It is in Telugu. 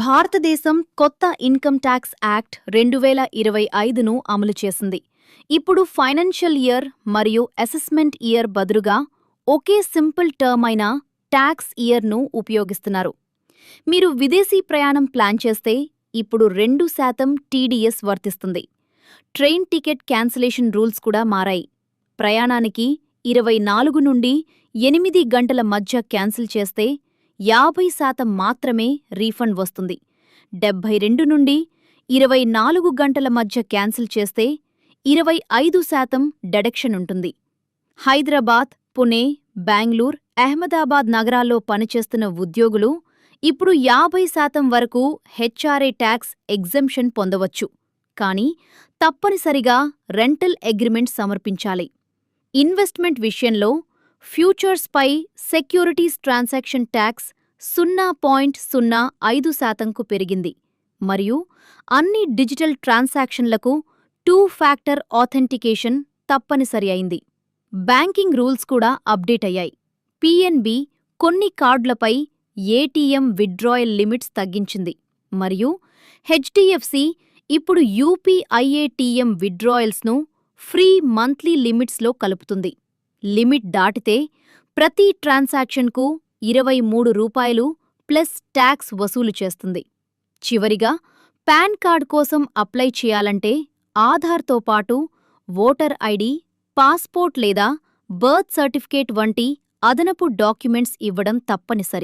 భారతదేశం కొత్త ఇన్కమ్ ట్యాక్స్ యాక్ట్ 2025ను అమలు చేసింది. ఇప్పుడు ఫైనాన్షియల్ ఇయర్ మరియు అసెస్మెంట్ ఇయర్ బదులుగా ఒకే సింపుల్ టర్మ్ అయిన ట్యాక్స్ ఇయర్ను ఉపయోగిస్తున్నారు. మీరు విదేశీ ప్రయాణం ప్లాన్ చేస్తే ఇప్పుడు 2% టీడీఎస్ వర్తిస్తుంది. ట్రైన్ టికెట్ క్యాన్సిలేషన్ రూల్స్ కూడా మారాయి. ప్రయాణానికి 24 నుండి 8 గంటల మధ్య క్యాన్సిల్ చేస్తే 50% మాత్రమే రీఫండ్ వస్తుంది. 72 నుండి 24 గంటల మధ్య క్యాన్సిల్ చేస్తే 25% డెడక్షన్ ఉంటుంది. హైదరాబాద్, పుణె, బెంగళూరు, అహ్మదాబాద్ నగరాల్లో పనిచేస్తున్న ఉద్యోగులు ఇప్పుడు 50% వరకు హెచ్ఆర్ఏ ట్యాక్స్ ఎగ్జెంప్షన్ పొందవచ్చు. కానీ తప్పనిసరిగా రెంటల్ అగ్రిమెంట్ సమర్పించాలి. ఇన్వెస్ట్మెంట్ విషయంలో ఫ్యూచర్స్పై సెక్యూరిటీస్ ట్రాన్సాక్షన్ ట్యాక్స్ 0.05%కు పెరిగింది మరియు అన్ని డిజిటల్ ట్రాన్సాక్షన్లకు 2 ఫ్యాక్టర్ ఆథెంటికేషన్ తప్పనిసరి అయింది. బ్యాంకింగ్ రూల్స్ కూడా అప్డేట్ అయ్యాయి. పిఎన్బి కొన్ని కార్డులపై ఏటీఎం విత్డ్రాయల్ లిమిట్స్ తగ్గించింది మరియు హెచ్డిఎఫ్సి ఇప్పుడు యూపీఐఏటీఎం విత్డ్రాయల్స్ను ఫ్రీ మంత్లీ లిమిట్స్లో కలుపుతుంది. లిమిట్ దాటితే ప్రతి ట్రాన్సాక్షన్కు ₹23 ప్లస్ ట్యాక్స్ వసూలు చేస్తుంది. చివరిగా పాన్ కార్డ్ కోసం అప్లై చేయాలంటే ఆధార్తో పాటు ఓటర్ ఐడి, పాస్పోర్ట్ లేదా బర్త్ సర్టిఫికేట్ వంటి అదనపు డాక్యుమెంట్స్ ఇవ్వడం తప్పనిసరి.